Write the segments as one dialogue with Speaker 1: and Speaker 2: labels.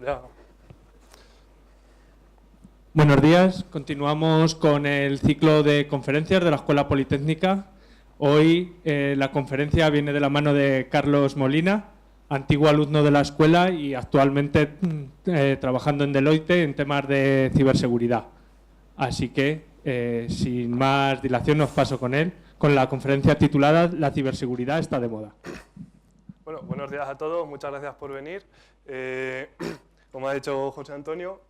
Speaker 1: Ya.
Speaker 2: Buenos días, continuamos con el ciclo de conferencias de la Escuela Politécnica. Hoy la conferencia viene de la mano de Carlos Molina, antiguo alumno de la escuela y actualmente trabajando en Deloitte en temas de ciberseguridad. Así que, sin más dilación, os paso con él, con la conferencia titulada La ciberseguridad está de moda.
Speaker 1: Bueno, buenos días a todos, muchas gracias por venir. Como ha dicho José Antonio,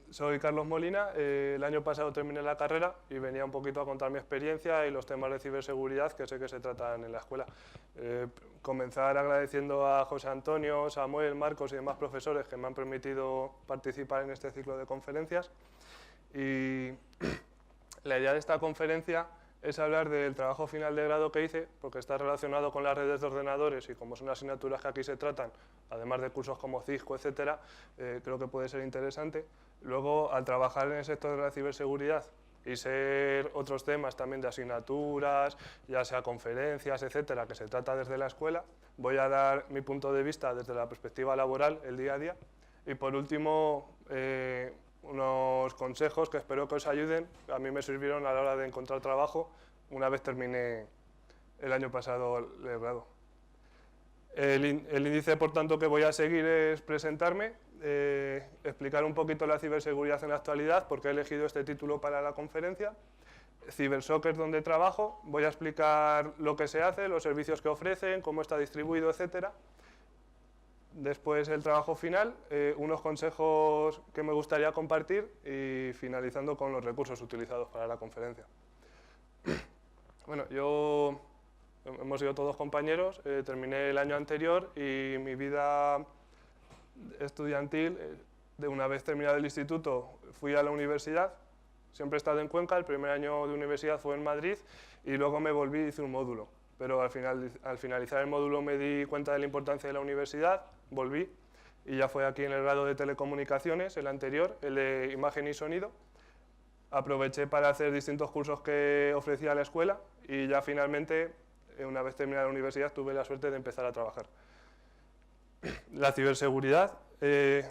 Speaker 1: soy Carlos Molina. El año pasado terminé la carrera y venía un poquito a contar mi experiencia y los temas de ciberseguridad que sé que se tratan en la escuela. Comenzar agradeciendo a José Antonio, Samuel, Marcos y demás profesores que me han permitido participar en este ciclo de conferencias. Y la idea de esta conferencia es hablar del trabajo final de grado que hice, porque está relacionado con las redes de ordenadores y como son asignaturas que aquí se tratan, además de cursos como Cisco, etcétera, creo que puede ser interesante. Luego, al trabajar en el sector de la ciberseguridad y ser otros temas también de asignaturas, ya sea conferencias, etcétera, que se trata desde la escuela, voy a dar mi punto de vista desde la perspectiva laboral, el día a día. Y por último, unos consejos que espero que os ayuden. A mí me sirvieron a la hora de encontrar trabajo una vez terminé el año pasado el grado. El índice, por tanto, que voy a seguir es presentarme, explicar un poquito la ciberseguridad en la actualidad, porque he elegido este título para la conferencia. CiberSOC es donde trabajo, voy a explicar lo que se hace, los servicios que ofrecen, cómo está distribuido, etcétera. Después el trabajo final, unos consejos que me gustaría compartir y finalizando con los recursos utilizados para la conferencia. Bueno, hemos sido todos compañeros, terminé el año anterior y mi vida estudiantil, de una vez terminado el instituto, fui a la universidad. Siempre he estado en Cuenca, el primer año de universidad fue en Madrid y luego me volví y hice un módulo. Pero al finalizar el módulo me di cuenta de la importancia de la universidad, volví y ya fue aquí en el grado de telecomunicaciones, el anterior, el de imagen y sonido. Aproveché para hacer distintos cursos que ofrecía la escuela y ya finalmente, una vez terminada la universidad, tuve la suerte de empezar a trabajar. La ciberseguridad, he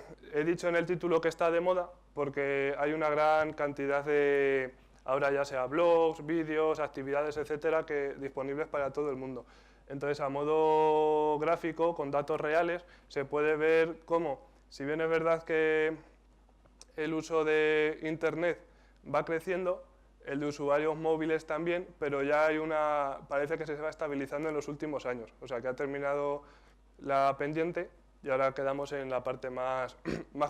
Speaker 1: dicho en el título que está de moda porque hay una gran cantidad de, ahora ya sea blogs, vídeos, actividades, etcétera, disponibles para todo el mundo. Entonces, a modo gráfico, con datos reales, se puede ver cómo, si bien es verdad que el uso de Internet va creciendo, el de usuarios móviles también, pero ya parece que se va estabilizando en los últimos años. O sea, que ha terminado la pendiente y ahora quedamos en la parte más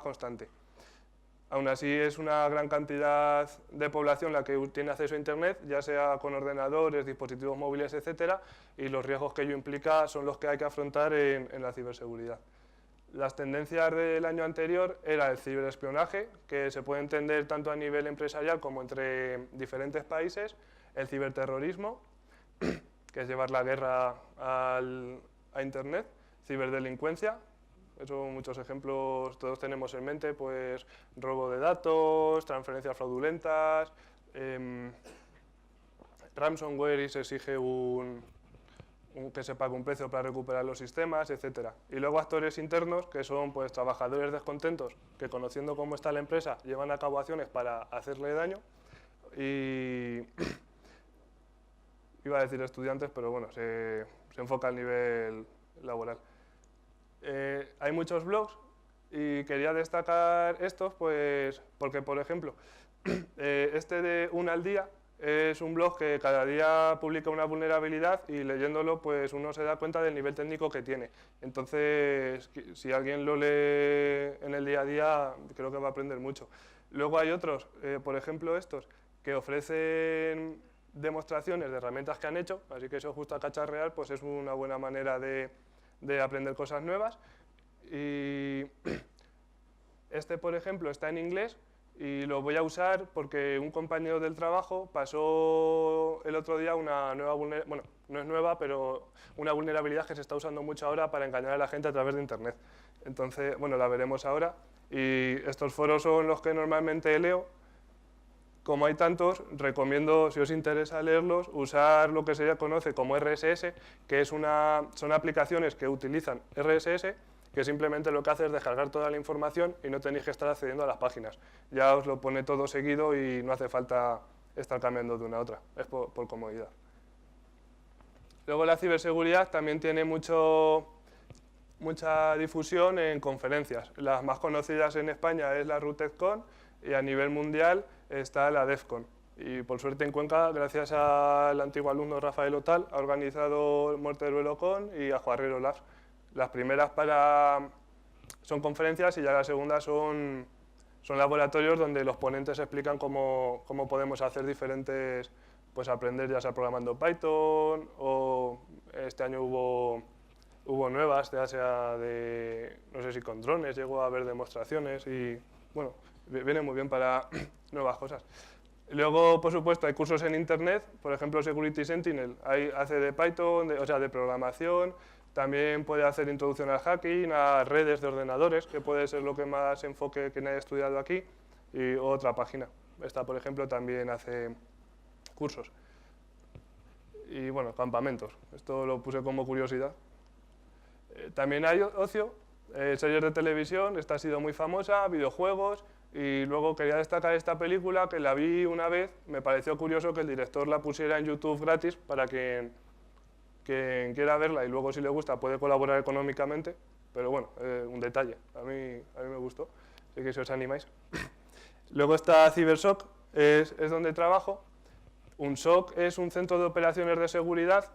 Speaker 1: constante. Aún así, es una gran cantidad de población la que tiene acceso a Internet, ya sea con ordenadores, dispositivos móviles, etcétera, y los riesgos que ello implica son los que hay que afrontar en la ciberseguridad. Las tendencias del año anterior era el ciberespionaje, que se puede entender tanto a nivel empresarial como entre diferentes países, el ciberterrorismo, que es llevar la guerra a Internet, ciberdelincuencia. Eso, muchos ejemplos todos tenemos en mente, pues robo de datos, transferencias fraudulentas, ransomware y se exige que se pague un precio para recuperar los sistemas, etcétera. Y luego actores internos, que son pues trabajadores descontentos, que conociendo cómo está la empresa, llevan a cabo acciones para hacerle daño. Y iba a decir estudiantes, pero bueno, se enfoca al nivel laboral. Hay muchos blogs y quería destacar estos, pues, porque, por ejemplo, este de Un al Día es un blog que cada día publica una vulnerabilidad y leyéndolo pues uno se da cuenta del nivel técnico que tiene. Entonces, si alguien lo lee en el día a día, creo que va a aprender mucho. Luego hay otros, por ejemplo estos, que ofrecen demostraciones de herramientas que han hecho, así que si os gusta cacharrear, pues es una buena manera de aprender cosas nuevas. Y este, por ejemplo, está en inglés y lo voy a usar porque un compañero del trabajo pasó el otro día una nueva vulnerabilidad, bueno, no es nueva, pero una vulnerabilidad que se está usando mucho ahora para engañar a la gente a través de Internet. Entonces, bueno, la veremos ahora. Y estos foros son los que normalmente leo. Como hay tantos, recomiendo, si os interesa leerlos, usar lo que se conoce como RSS, que son aplicaciones que utilizan RSS que simplemente lo que hace es descargar toda la información y no tenéis que estar accediendo a las páginas. Ya os lo pone todo seguido y no hace falta estar cambiando de una a otra, es por comodidad. Luego la ciberseguridad también tiene mucha difusión en conferencias. Las más conocidas en España es la RUTECCON y a nivel mundial está la DEFCON. Y por suerte en Cuenca, gracias al antiguo alumno Rafael Otal, ha organizado Muerte del VeloCon y Ajuarrero Labs. Las primeras son conferencias y ya las segundas son laboratorios donde los ponentes explican cómo podemos hacer diferentes, pues aprender ya sea programando Python o este año hubo nuevas, ya sea de, no sé si con drones, llegó a haber demostraciones y bueno, viene muy bien para nuevas cosas. Luego, por supuesto, hay cursos en Internet, por ejemplo, Security Sentinel, hace de Python, o sea, de programación, también puede hacer introducción al hacking, a redes de ordenadores, que puede ser lo que más enfoque que haya estudiado aquí, y otra página. Esta, por ejemplo, también hace cursos. Y bueno, campamentos, esto lo puse como curiosidad. También hay ocio, series de televisión, esta ha sido muy famosa, videojuegos, y luego quería destacar esta película que la vi una vez, me pareció curioso que el director la pusiera en YouTube gratis para quien quiera verla y luego si le gusta puede colaborar económicamente, pero bueno, un detalle, a mí me gustó, así que si os animáis. Luego está CyberSOC, es donde trabajo. Un SOC es un centro de operaciones de seguridad,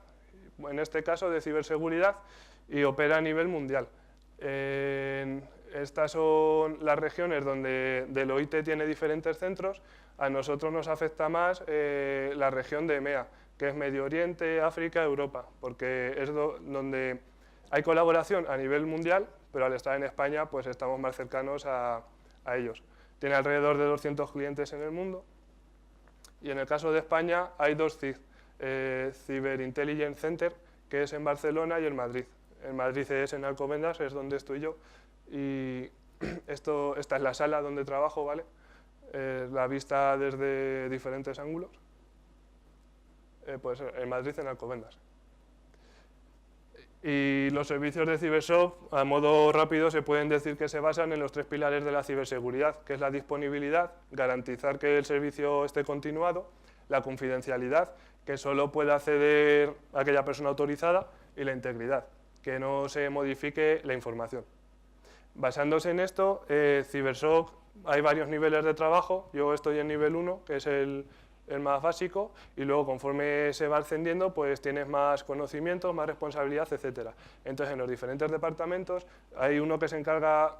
Speaker 1: en este caso de ciberseguridad, y opera a nivel mundial. Estas son las regiones donde del OIT tiene diferentes centros. A nosotros nos afecta más la región de EMEA, que es Medio Oriente, África, Europa, porque es donde hay colaboración a nivel mundial, pero al estar en España pues estamos más cercanos a ellos. Tiene alrededor de 200 clientes en el mundo y en el caso de España hay dos CIC, Cyber Intelligence Center, que es en Barcelona y en Madrid. En Madrid es en Alcobendas, es donde estoy yo, y esta es la sala donde trabajo, ¿vale? La vista desde diferentes ángulos, pues en Madrid, en Alcobendas. Y los servicios de CyberSOC, a modo rápido, se pueden decir que se basan en los tres pilares de la ciberseguridad, que es la disponibilidad, garantizar que el servicio esté continuado, la confidencialidad, que solo pueda acceder a aquella persona autorizada, y la integridad, que no se modifique la información. Basándose en esto, CyberSOC hay varios niveles de trabajo, yo estoy en nivel 1, que es el más básico, y luego conforme se va ascendiendo, pues tienes más conocimiento, más responsabilidad, etc. Entonces, en los diferentes departamentos hay uno que se encarga,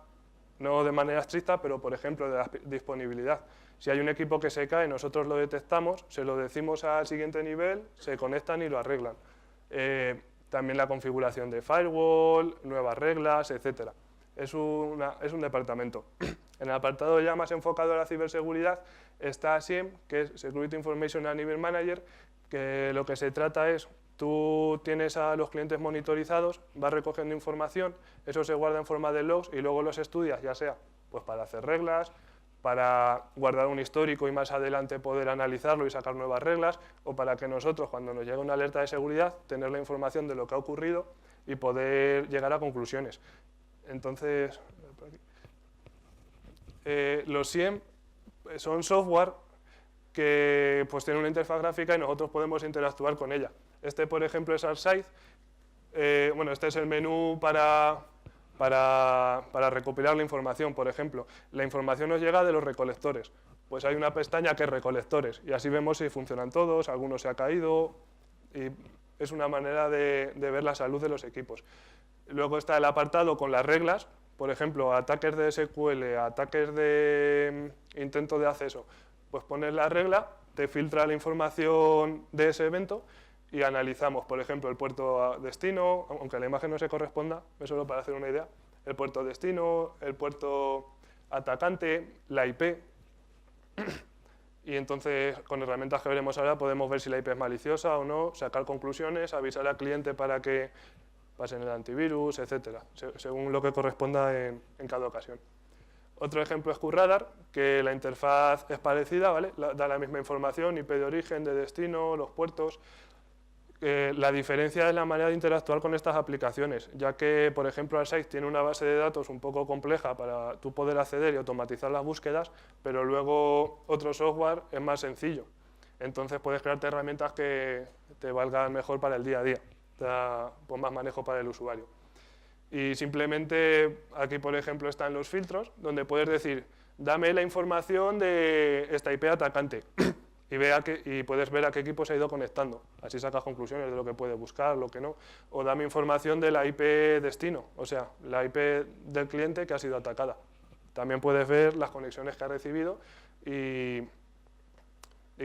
Speaker 1: no de manera estricta, pero por ejemplo de la disponibilidad. Si hay un equipo que se cae, nosotros lo detectamos, se lo decimos al siguiente nivel, se conectan y lo arreglan. También la configuración de firewall, nuevas reglas, etc. Es un departamento. En el apartado ya más enfocado a la ciberseguridad está SIEM, que es Security Information Management Manager, que lo que se trata es, tú tienes a los clientes monitorizados, vas recogiendo información, eso se guarda en forma de logs y luego los estudias, ya sea pues para hacer reglas, para guardar un histórico y más adelante poder analizarlo y sacar nuevas reglas, o para que nosotros, cuando nos llega una alerta de seguridad, tener la información de lo que ha ocurrido y poder llegar a conclusiones. Entonces, los SIEM son software que pues, tienen una interfaz gráfica y nosotros podemos interactuar con ella. Este, por ejemplo, es ArcSight. Bueno, este es el menú para recopilar la información, por ejemplo. La información nos llega de los recolectores. Pues hay una pestaña que es recolectores y así vemos si funcionan todos, alguno se ha caído y es una manera de ver la salud de los equipos. Luego está el apartado con las reglas, por ejemplo, ataques de SQL, ataques de intento de acceso. Pues pones la regla, te filtra la información de ese evento y analizamos, por ejemplo, el puerto destino, aunque la imagen no se corresponda, es solo para hacer una idea, el puerto destino, el puerto atacante, la IP, y entonces con herramientas que veremos ahora podemos ver si la IP es maliciosa o no, sacar conclusiones, avisar al cliente para que pasen el antivirus, etcétera, según lo que corresponda en cada ocasión. Otro ejemplo es QRadar, que la interfaz es parecida, ¿vale? Da la misma información, IP de origen, de destino, los puertos. La diferencia es la manera de interactuar con estas aplicaciones, ya que, por ejemplo, Arcsight tiene una base de datos un poco compleja para tú poder acceder y automatizar las búsquedas, pero luego otro software es más sencillo. Entonces puedes crearte herramientas que te valgan mejor para el día a día, te da pues, más manejo para el usuario. Y simplemente aquí, por ejemplo, están los filtros, donde puedes decir, dame la información de esta IP atacante. Y puedes ver a qué equipo se ha ido conectando. Así sacas conclusiones de lo que puede buscar, lo que no. O dame información de la IP destino, o sea, la IP del cliente que ha sido atacada. También puedes ver las conexiones que ha recibido y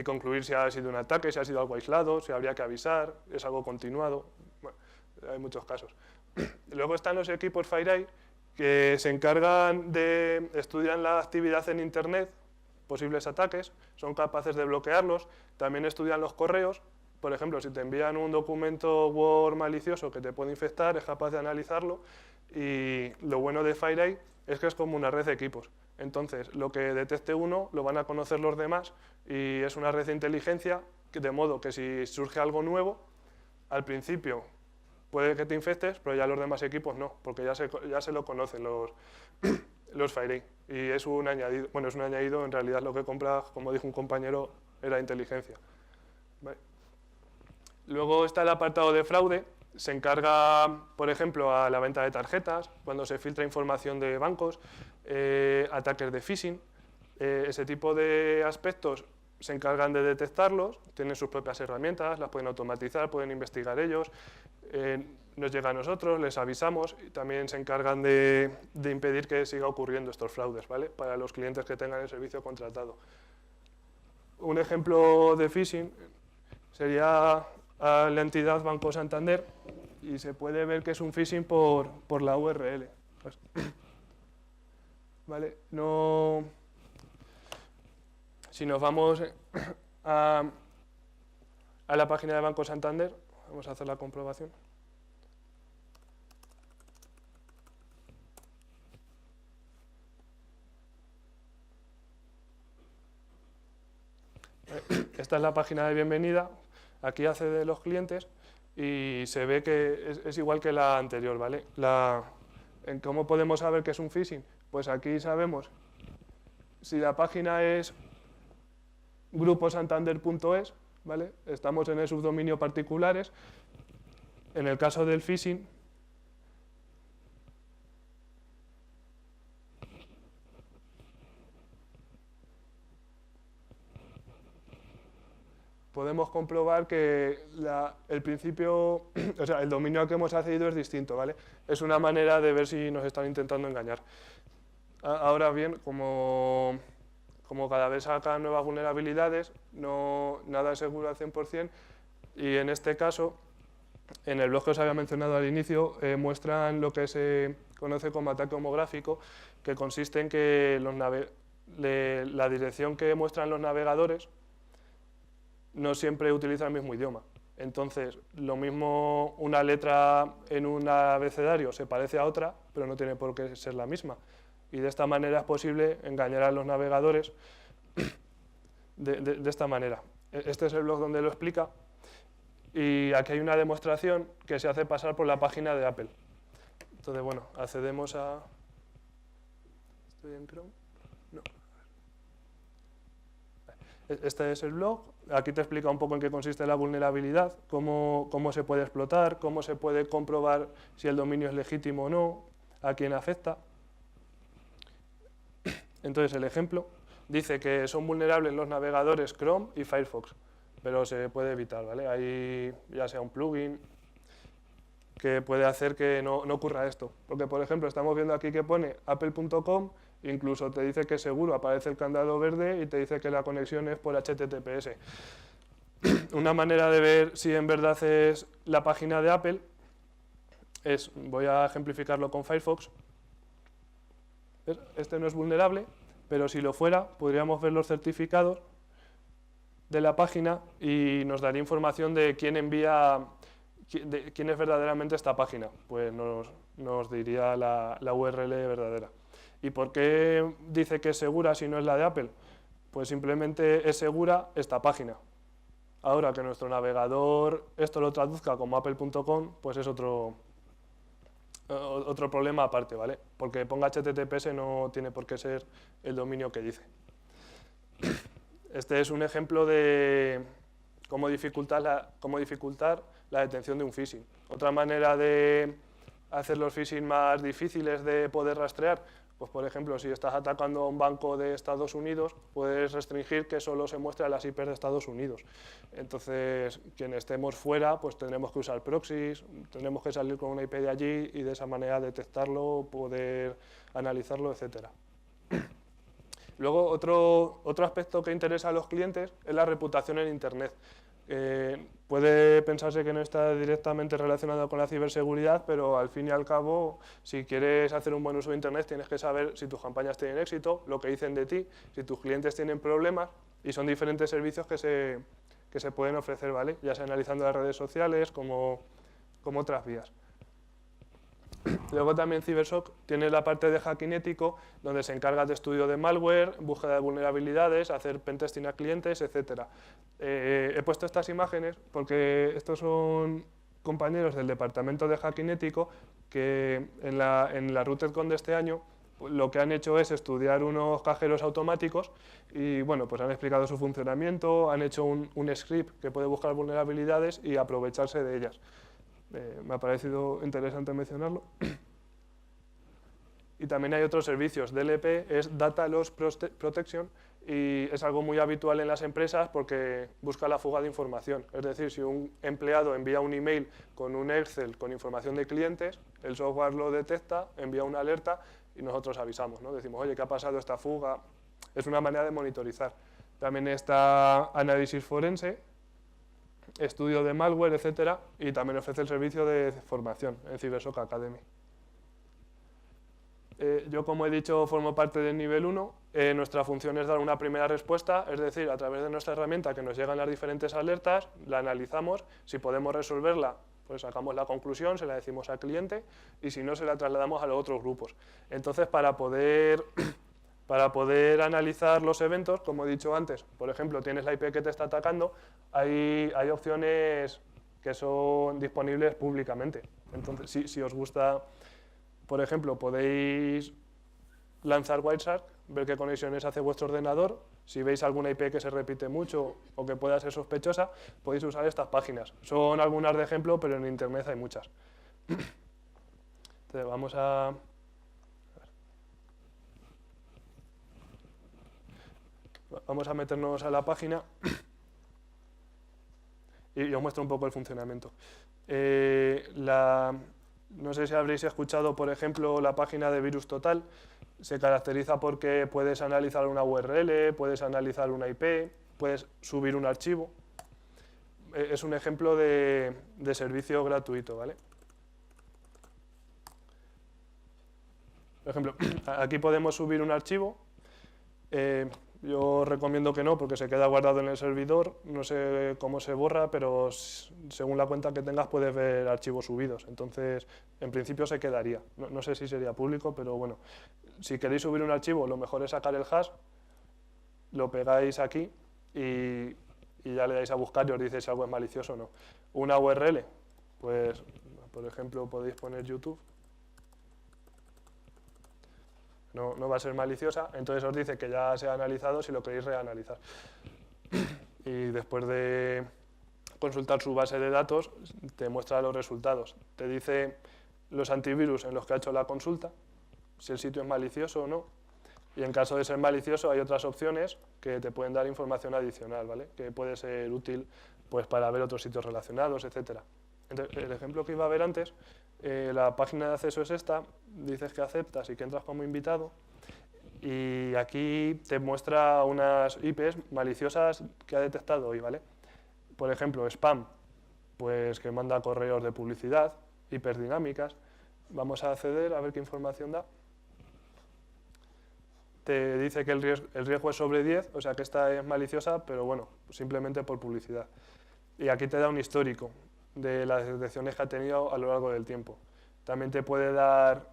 Speaker 1: concluir si ha sido un ataque, si ha sido algo aislado, si habría que avisar, es algo continuado. Bueno, hay muchos casos. Luego están los equipos FireEye que se encargan de estudiar la actividad en Internet, posibles ataques, son capaces de bloquearlos, también estudian los correos, por ejemplo, si te envían un documento Word malicioso que te puede infectar, es capaz de analizarlo, y lo bueno de FireEye es que es como una red de equipos. Entonces, lo que detecte uno, lo van a conocer los demás, y es una red de inteligencia, de modo que si surge algo nuevo, al principio puede que te infectes, pero ya los demás equipos no, porque ya se lo conocen los FireEye. Y es un añadido, bueno, es un añadido, en realidad lo que compra, como dijo un compañero, era inteligencia. ¿Vale? Luego está el apartado de fraude, se encarga, por ejemplo, a la venta de tarjetas, cuando se filtra información de bancos, ataques de phishing, ese tipo de aspectos se encargan de detectarlos, tienen sus propias herramientas, las pueden automatizar, pueden investigar ellos, nos llega a nosotros, les avisamos y también se encargan de impedir que siga ocurriendo estos fraudes, ¿vale? Para los clientes que tengan el servicio contratado. Un ejemplo de phishing sería a la entidad Banco Santander y se puede ver que es un phishing por la URL. Pues, ¿vale? No, si nos vamos a la página de Banco Santander, vamos a hacer la comprobación. Esta es la página de bienvenida, aquí acceden los clientes y se ve que es igual que la anterior, ¿vale? ¿Cómo podemos saber que es un phishing? Pues aquí sabemos si la página es gruposantander.es, ¿vale? Estamos en el subdominio particulares. En el caso del phishing, podemos comprobar que el principio, o sea, el dominio al que hemos accedido es distinto, ¿vale? Es una manera de ver si nos están intentando engañar. Ahora bien, como cada vez sacan nuevas vulnerabilidades, nada es seguro al 100%, y en este caso, en el blog que os había mencionado al inicio, muestran lo que se conoce como ataque homográfico, que consiste en que la dirección que muestran los navegadores no siempre utiliza el mismo idioma. Entonces, lo mismo una letra en un abecedario se parece a otra, pero no tiene por qué ser la misma. Y de esta manera es posible engañar a los navegadores de esta manera. Este es el blog donde lo explica. Y aquí hay una demostración que se hace pasar por la página de Apple. Entonces, bueno, accedemos a... ¿Estoy en Chrome? No. Este es el blog. Aquí te explica un poco en qué consiste la vulnerabilidad, cómo se puede explotar, cómo se puede comprobar si el dominio es legítimo o no, a quién afecta. Entonces, el ejemplo dice que son vulnerables los navegadores Chrome y Firefox, pero se puede evitar, ¿vale? Hay ya sea un plugin que puede hacer que no ocurra esto. Porque, por ejemplo, estamos viendo aquí que pone apple.com, incluso te dice que es seguro, aparece el candado verde y te dice que la conexión es por HTTPS. Una manera de ver si en verdad es la página de Apple es, voy a ejemplificarlo con Firefox. Este no es vulnerable, pero si lo fuera, podríamos ver los certificados de la página y nos daría información de quién envía, quién es verdaderamente esta página. Pues nos diría la URL verdadera. ¿Y por qué dice que es segura si no es la de Apple? Pues simplemente es segura esta página. Ahora que nuestro navegador esto lo traduzca como apple.com, pues es otro problema aparte, ¿vale? Porque ponga HTTPS no tiene por qué ser el dominio que dice. Este es un ejemplo de cómo dificultar la detección de un phishing. Otra manera de hacer los phishing más difíciles de poder rastrear, pues por ejemplo, si estás atacando a un banco de Estados Unidos, puedes restringir que solo se muestre a las IPs de Estados Unidos. Entonces, quienes estemos fuera, pues tendremos que usar proxies, tendremos que salir con una IP de allí y de esa manera detectarlo, poder analizarlo, etc. Luego, otro aspecto que interesa a los clientes es la reputación en Internet. Puede pensarse que no está directamente relacionado con la ciberseguridad, pero al fin y al cabo, si quieres hacer un buen uso de Internet, tienes que saber si tus campañas tienen éxito, lo que dicen de ti, si tus clientes tienen problemas, y son diferentes servicios que se pueden ofrecer, ¿vale? Ya sea analizando las redes sociales como otras vías. Luego también CyberSoc tiene la parte de hacking ético, donde se encarga de estudio de malware, búsqueda de vulnerabilidades, hacer pentesting a clientes, etc. He puesto estas imágenes porque estos son compañeros del departamento de hacking ético que en la RootedCon de este año lo que han hecho es estudiar unos cajeros automáticos y bueno, pues han explicado su funcionamiento, han hecho un script que puede buscar vulnerabilidades y aprovecharse de ellas. Me ha parecido interesante mencionarlo. Y también hay otros servicios. DLP es Data Loss Protection y es algo muy habitual en las empresas porque busca la fuga de información. Es decir, si un empleado envía un email con un Excel con información de clientes, el software lo detecta, envía una alerta y nosotros avisamos, ¿no? Decimos, oye, ¿qué ha pasado esta fuga? Es una manera de monitorizar. También está análisis forense, estudio de malware, etcétera, y también ofrece el servicio de formación en CyberSoc Academy. Yo, como he dicho, formo parte del nivel 1. Nuestra función es dar una primera respuesta, es decir, a través de nuestra herramienta que nos llegan las diferentes alertas, la analizamos, si podemos resolverla, pues sacamos la conclusión, se la decimos al cliente, y si no, se la trasladamos a los otros grupos. Entonces, para poder analizar los eventos, como he dicho antes, por ejemplo, tienes la IP que te está atacando, hay opciones que son disponibles públicamente. Entonces, si os gusta, por ejemplo, podéis lanzar Wireshark, ver qué conexiones hace vuestro ordenador. Si veis alguna IP que se repite mucho o que pueda ser sospechosa, podéis usar estas páginas. Son algunas de ejemplo, pero en Internet hay muchas. Entonces, vamos a meternos a la página y os muestro un poco el funcionamiento. No sé si habréis escuchado, por ejemplo, la página de Virus Total. Se caracteriza porque puedes analizar una URL, puedes analizar una IP, puedes subir un archivo. Es un ejemplo de servicio gratuito, ¿vale? Por ejemplo, aquí podemos subir un archivo. Yo recomiendo que no, porque se queda guardado en el servidor, no sé cómo se borra, pero según la cuenta que tengas puedes ver archivos subidos, entonces en principio se quedaría. No sé si sería público, pero bueno, si queréis subir un archivo, lo mejor es sacar el hash, lo pegáis aquí y ya le dais a buscar y os dice si algo es malicioso o no. Una URL, pues por ejemplo podéis poner YouTube. No va a ser maliciosa, entonces os dice que ya se ha analizado si lo queréis reanalizar. Y después de consultar su base de datos, te muestra los resultados. Te dice los antivirus en los que ha hecho la consulta, si el sitio es malicioso o no. Y en caso de ser malicioso hay otras opciones que te pueden dar información adicional, ¿vale? Que puede ser útil pues, para ver otros sitios relacionados, etc. Entonces, el ejemplo que iba a ver antes, la página de acceso es esta, dices que aceptas y que entras como invitado y aquí te muestra unas IPs maliciosas que ha detectado hoy, ¿vale? Por ejemplo, spam, pues que manda correos de publicidad, IPs dinámicas. Vamos a acceder a ver qué información da. Te dice que el riesgo es sobre 10, o sea que esta es maliciosa, pero bueno, simplemente por publicidad. Y aquí te da un histórico de las detecciones que ha tenido a lo largo del tiempo. También te puede dar,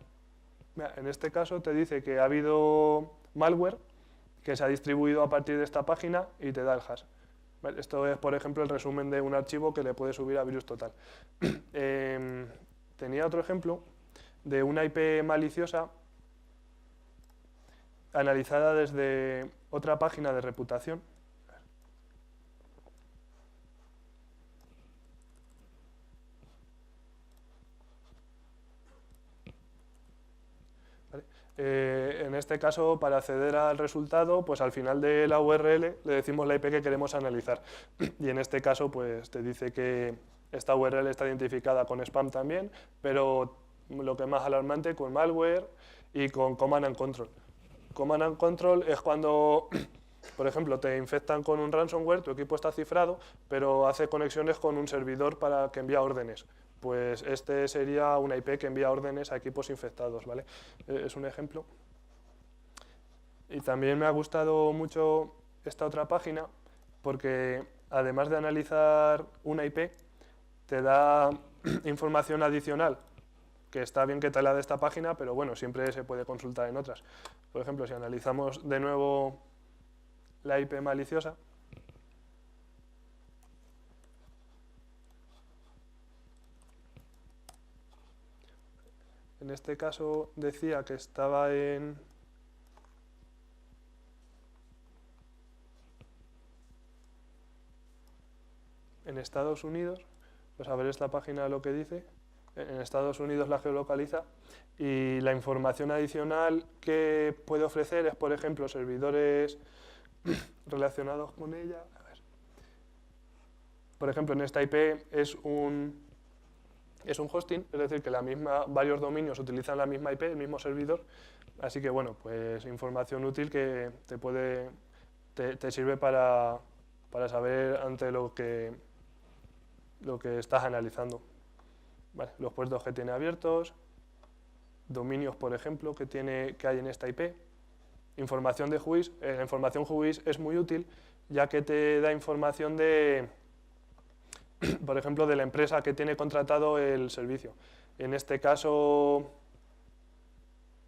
Speaker 1: en este caso te dice que ha habido malware que se ha distribuido a partir de esta página y te da el hash. Vale, esto es, por ejemplo, el resumen de un archivo que le puede subir a VirusTotal. Tenía otro ejemplo de una IP maliciosa analizada desde otra página de reputación. ¿Vale? En este caso, para acceder al resultado, pues al final de la URL le decimos la IP que queremos analizar. Y en este caso, pues te dice que esta URL está identificada con spam también, pero lo que es más alarmante, con malware y con command and control. Command and control es cuando, por ejemplo, te infectan con un ransomware, tu equipo está cifrado, pero hace conexiones con un servidor para que envía órdenes. Pues este sería una IP que envía órdenes a equipos infectados, ¿vale? Es un ejemplo. Y también me ha gustado mucho esta otra página porque además de analizar una IP, te da información adicional, que está bien que te la dé esta página, pero bueno, siempre se puede consultar en otras. Por ejemplo, si analizamos de nuevo la IP maliciosa, en este caso decía que estaba en Estados Unidos. Pues a ver esta página lo que dice. En Estados Unidos la geolocaliza y la información adicional que puede ofrecer es, por ejemplo, servidores relacionados con ella. A ver. Por ejemplo, en esta IP es un hosting, es decir, que varios dominios utilizan la misma IP, el mismo servidor, así que bueno, pues información útil que te sirve para saber ante lo que estás analizando. Vale, los puertos que tiene abiertos, dominios, por ejemplo, que hay en esta IP, información de whois. La información whois es muy útil, ya que te da información de, por ejemplo, de la empresa que tiene contratado el servicio. En este caso,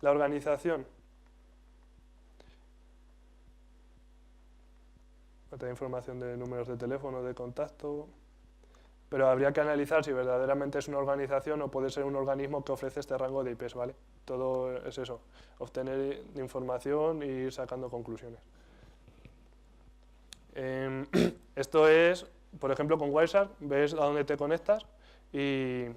Speaker 1: la organización te da información de números de teléfono, de contacto, pero habría que analizar si verdaderamente es una organización o puede ser un organismo que ofrece este rango de IPs, ¿vale? Todo es eso, obtener información e ir sacando conclusiones. Esto es, por ejemplo, con Wireshark, ves a dónde te conectas y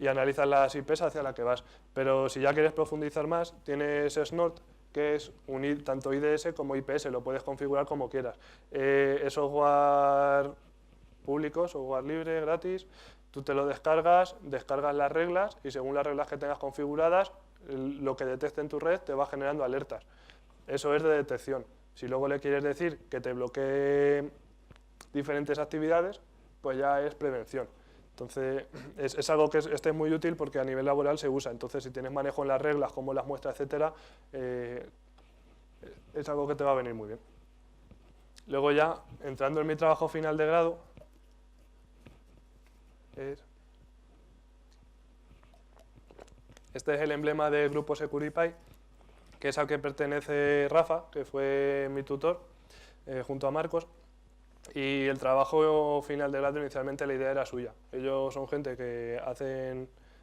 Speaker 1: analizas las IPs hacia la que vas. Pero si ya quieres profundizar más, tienes Snort, que es unir tanto IDS como IPS, lo puedes configurar como quieras. Es software público, software libre, gratis, tú te lo descargas las reglas y según las reglas que tengas configuradas, lo que detecte en tu red te va generando alertas. Eso es de detección. Si luego le quieres decir que te bloquee diferentes actividades, pues ya es prevención. Entonces, es algo que este es muy útil porque a nivel laboral se usa. Entonces, si tienes manejo en las reglas, como las muestras, etcétera, es algo que te va a venir muy bien. Luego ya, entrando en mi trabajo final de grado, este es el emblema del grupo SecuriPy, que es al que pertenece Rafa, que fue mi tutor, junto a Marcos. Y el trabajo final de grado, inicialmente la idea era suya. Ellos son gente que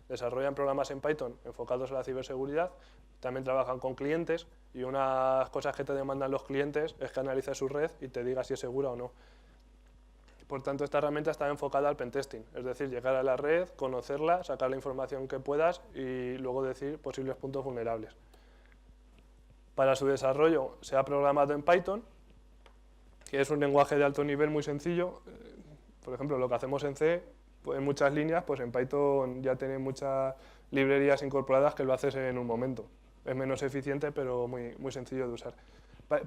Speaker 1: desarrollan programas en Python enfocados a la ciberseguridad, también trabajan con clientes y unas cosas que te demandan los clientes es que analices su red y te diga si es segura o no. Por tanto, esta herramienta está enfocada al pentesting, es decir, llegar a la red, conocerla, sacar la información que puedas y luego decir posibles puntos vulnerables. Para su desarrollo se ha programado en Python, que es un lenguaje de alto nivel muy sencillo. Por ejemplo, lo que hacemos en C, pues en muchas líneas, pues en Python ya tiene muchas librerías incorporadas que lo haces en un momento. Es menos eficiente, pero muy, muy sencillo de usar.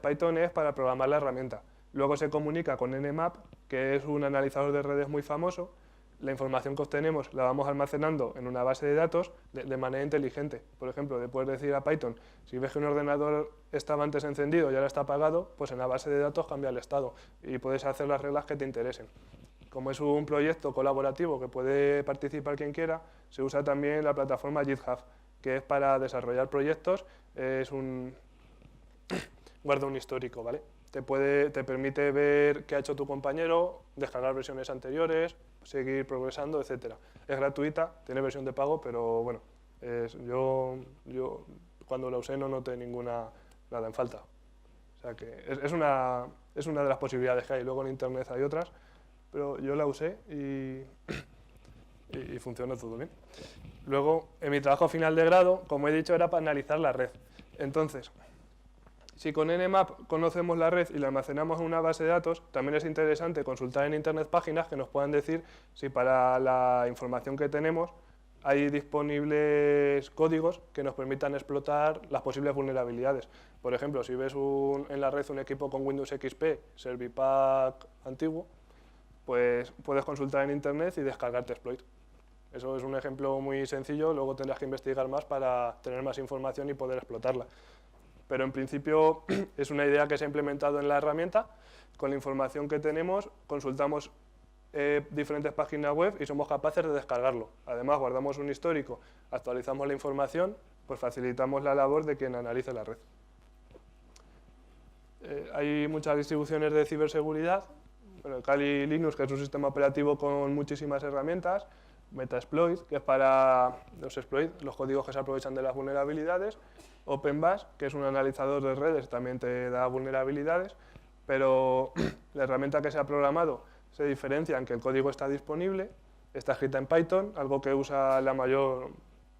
Speaker 1: Python es para programar la herramienta. Luego se comunica con Nmap, que es un analizador de redes muy famoso. La información que obtenemos la vamos almacenando en una base de datos de manera inteligente. Por ejemplo, le puedes decir a Python, si ves que un ordenador estaba antes encendido y ahora está apagado, pues en la base de datos cambia el estado y puedes hacer las reglas que te interesen. Como es un proyecto colaborativo que puede participar quien quiera, se usa también la plataforma GitHub, que es para desarrollar proyectos, guarda un histórico, ¿vale? te permite ver qué ha hecho tu compañero, descargar versiones anteriores, seguir progresando, etc. Es gratuita, tiene versión de pago, pero bueno, yo cuando la usé no noté nada en falta. O sea que es una de las posibilidades que hay. Luego en Internet hay otras, pero yo la usé y funcionó todo bien. Luego, en mi trabajo final de grado, como he dicho, era para analizar la red. Entonces, si con Nmap conocemos la red y la almacenamos en una base de datos, también es interesante consultar en Internet páginas que nos puedan decir si para la información que tenemos hay disponibles códigos que nos permitan explotar las posibles vulnerabilidades. Por ejemplo, si ves en la red un equipo con Windows XP, Servipack antiguo, pues puedes consultar en Internet y descargarte exploit. Eso es un ejemplo muy sencillo, luego tendrás que investigar más para tener más información y poder explotarla. Pero en principio es una idea que se ha implementado en la herramienta. Con la información que tenemos, consultamos diferentes páginas web y somos capaces de descargarlo. Además, guardamos un histórico, actualizamos la información, pues facilitamos la labor de quien analice la red. Hay muchas distribuciones de ciberseguridad. Bueno, Kali Linux, que es un sistema operativo con muchísimas herramientas. Metasploit, que es para los exploits, los códigos que se aprovechan de las vulnerabilidades. OpenBash, que es un analizador de redes, también te da vulnerabilidades, pero la herramienta que se ha programado se diferencia en que el código está disponible, está escrita en Python, algo que usa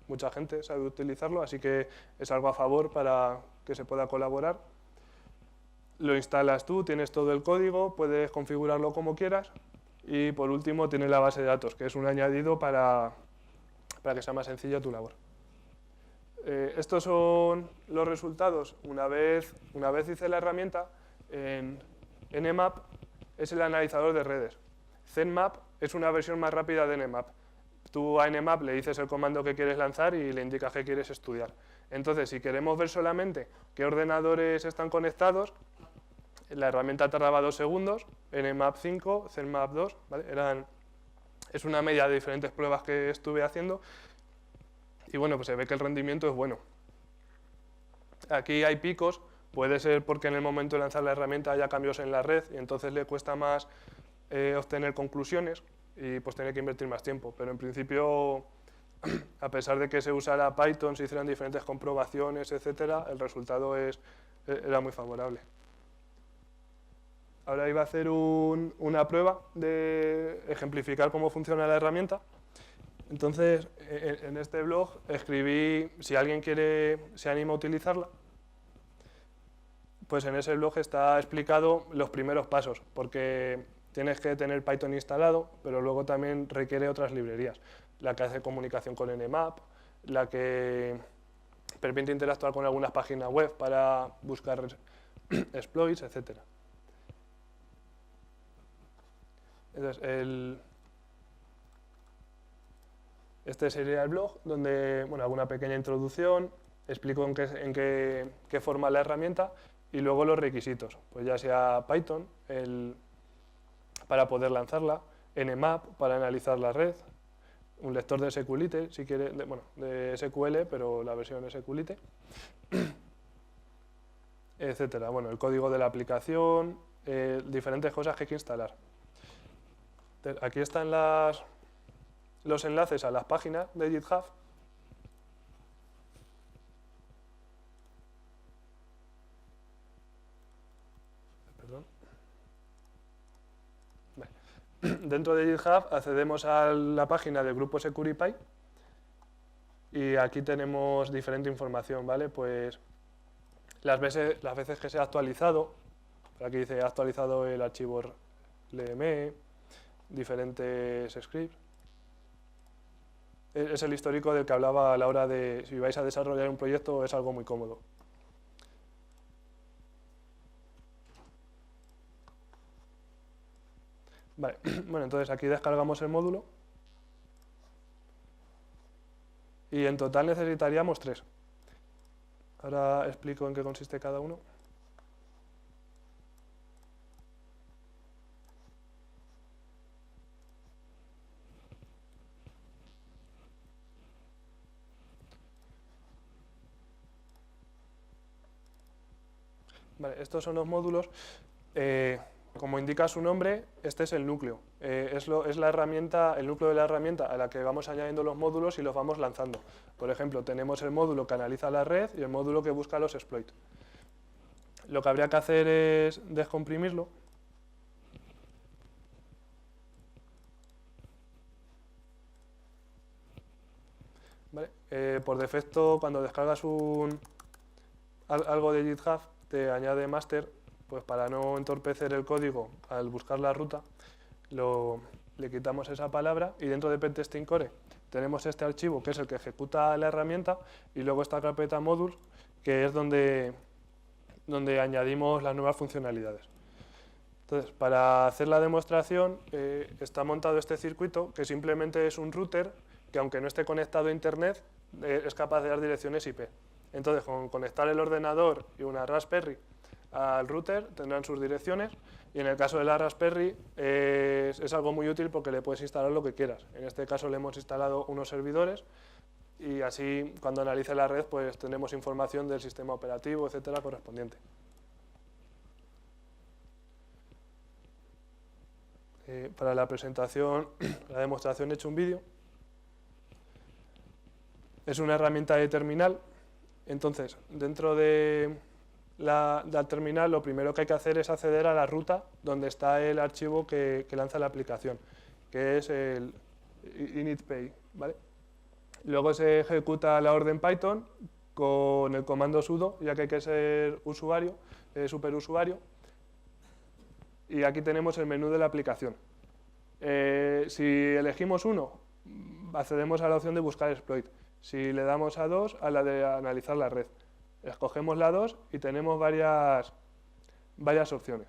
Speaker 1: mucha gente sabe utilizarlo, así que es algo a favor para que se pueda colaborar. Lo instalas tú, tienes todo el código, puedes configurarlo como quieras. Y por último tienes la base de datos, que es un añadido para que sea más sencilla tu labor. Estos son los resultados. Una vez hice la herramienta, en Nmap es el analizador de redes. Zenmap es una versión más rápida de Nmap. Tú a Nmap le dices el comando que quieres lanzar y le indicas que quieres estudiar. Entonces, si queremos ver solamente qué ordenadores están conectados, la herramienta tardaba 2 segundos, Nmap 5, Zenmap 2, ¿vale? Es una media de diferentes pruebas que estuve haciendo y bueno, pues se ve que el rendimiento es bueno. Aquí hay picos, puede ser porque en el momento de lanzar la herramienta haya cambios en la red y entonces le cuesta más obtener conclusiones y pues tener que invertir más tiempo, pero en principio, a pesar de que se usara Python, se hicieran diferentes comprobaciones, etcétera, el resultado era muy favorable. Ahora iba a hacer una prueba de ejemplificar cómo funciona la herramienta. Entonces, en este blog escribí, si alguien se anima a utilizarla, pues en ese blog está explicado los primeros pasos, porque tienes que tener Python instalado, pero luego también requiere otras librerías, la que hace comunicación con Nmap, la que permite interactuar con algunas páginas web para buscar exploits, etcétera. Entonces, este sería el blog, donde hago una pequeña introducción, explico en qué forma la herramienta y luego los requisitos, pues ya sea Python para poder lanzarla, Nmap para analizar la red, un lector de SQLite, si quiere, de SQL, pero la versión SQLite, etcétera. Bueno, el código de la aplicación, diferentes cosas que hay que instalar. Aquí están los enlaces a las páginas de GitHub. Perdón. Vale. Dentro de GitHub accedemos a la página del grupo SecuriPy y aquí tenemos diferente información, ¿vale? Pues las veces que se ha actualizado, aquí dice actualizado el archivo LME, diferentes scripts. Es el histórico del que hablaba a la hora de si vais a desarrollar un proyecto, es algo muy cómodo. Vale, bueno, entonces aquí descargamos el módulo y en total necesitaríamos 3. Ahora explico en qué consiste cada uno. Vale, estos son los módulos. Como indica su nombre, este es el núcleo. Es la herramienta, el núcleo de la herramienta a la que vamos añadiendo los módulos y los vamos lanzando. Por ejemplo, tenemos el módulo que analiza la red y el módulo que busca los exploits. Lo que habría que hacer es descomprimirlo. ¿Vale? Por defecto, cuando descargas algo de GitHub, te añade master, pues para no entorpecer el código al buscar la ruta, le quitamos esa palabra y dentro de Pentesting Core tenemos este archivo que es el que ejecuta la herramienta y luego esta carpeta modules que es donde añadimos las nuevas funcionalidades. Entonces, para hacer la demostración está montado este circuito que simplemente es un router que aunque no esté conectado a internet es capaz de dar direcciones IP. Entonces, con conectar el ordenador y una Raspberry al router tendrán sus direcciones y en el caso de la Raspberry es algo muy útil porque le puedes instalar lo que quieras. En este caso le hemos instalado unos servidores y así cuando analice la red pues tenemos información del sistema operativo, etcétera, correspondiente. Para la presentación, la demostración he hecho un vídeo. Es una herramienta de terminal. Entonces, dentro de la terminal lo primero que hay que hacer es acceder a la ruta donde está el archivo que lanza la aplicación, que es el initpay, ¿vale? Luego se ejecuta la orden Python con el comando sudo, ya que hay que ser usuario, superusuario. Y aquí tenemos el menú de la aplicación. Si elegimos uno, accedemos a la opción de buscar exploit. Si le damos a 2, a la de analizar la red. Escogemos la 2 y tenemos varias opciones.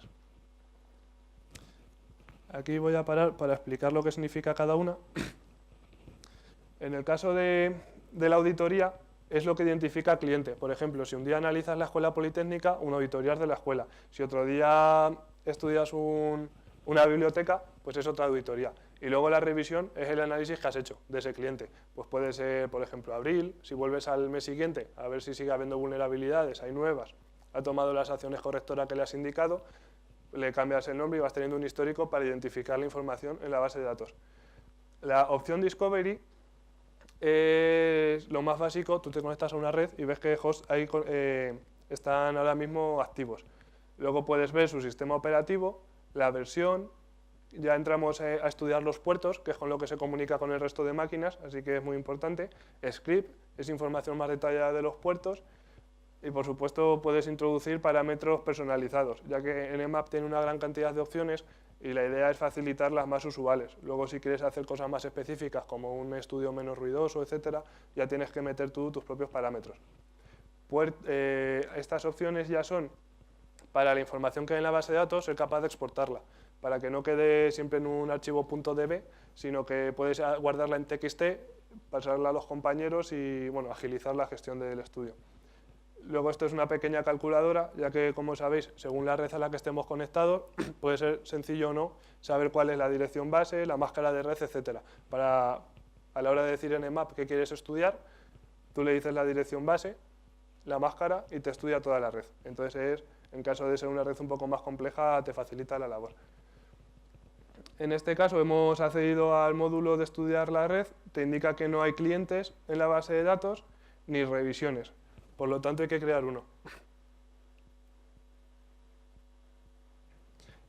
Speaker 1: Aquí voy a parar para explicar lo que significa cada una. En el caso de la auditoría, es lo que identifica al cliente. Por ejemplo, si un día analizas la escuela politécnica, una auditoría es de la escuela. Si otro día estudias una biblioteca, pues es otra auditoría. Y luego la revisión es el análisis que has hecho de ese cliente. Pues puede ser, por ejemplo, abril, si vuelves al mes siguiente a ver si sigue habiendo vulnerabilidades, hay nuevas, ha tomado las acciones correctoras que le has indicado, le cambias el nombre y vas teniendo un histórico para identificar la información en la base de datos. La opción Discovery es lo más básico, tú te conectas a una red y ves que hosts ahí están ahora mismo activos. Luego puedes ver su sistema operativo, la versión, ya entramos a estudiar los puertos, que es con lo que se comunica con el resto de máquinas, así que es muy importante. Script es información más detallada de los puertos y por supuesto puedes introducir parámetros personalizados, ya que Nmap tiene una gran cantidad de opciones y la idea es facilitar las más usuales. Luego si quieres hacer cosas más específicas como un estudio menos ruidoso, etcétera, ya tienes que meter tú tus propios parámetros. Estas opciones ya son para la información que hay en la base de datos, ser capaz de exportarla, para que no quede siempre en un archivo .db, sino que puedes guardarla en TXT, pasarla a los compañeros y bueno, agilizar la gestión del estudio. Luego esto es una pequeña calculadora, ya que como sabéis, según la red a la que estemos conectados, puede ser sencillo o no saber cuál es la dirección base, la máscara de red, etcétera. A la hora de decir en Nmap qué quieres estudiar, tú le dices la dirección base, la máscara y te estudia toda la red. Entonces, en caso de ser una red un poco más compleja, te facilita la labor. En este caso hemos accedido al módulo de estudiar la red, te indica que no hay clientes en la base de datos ni revisiones, por lo tanto hay que crear uno.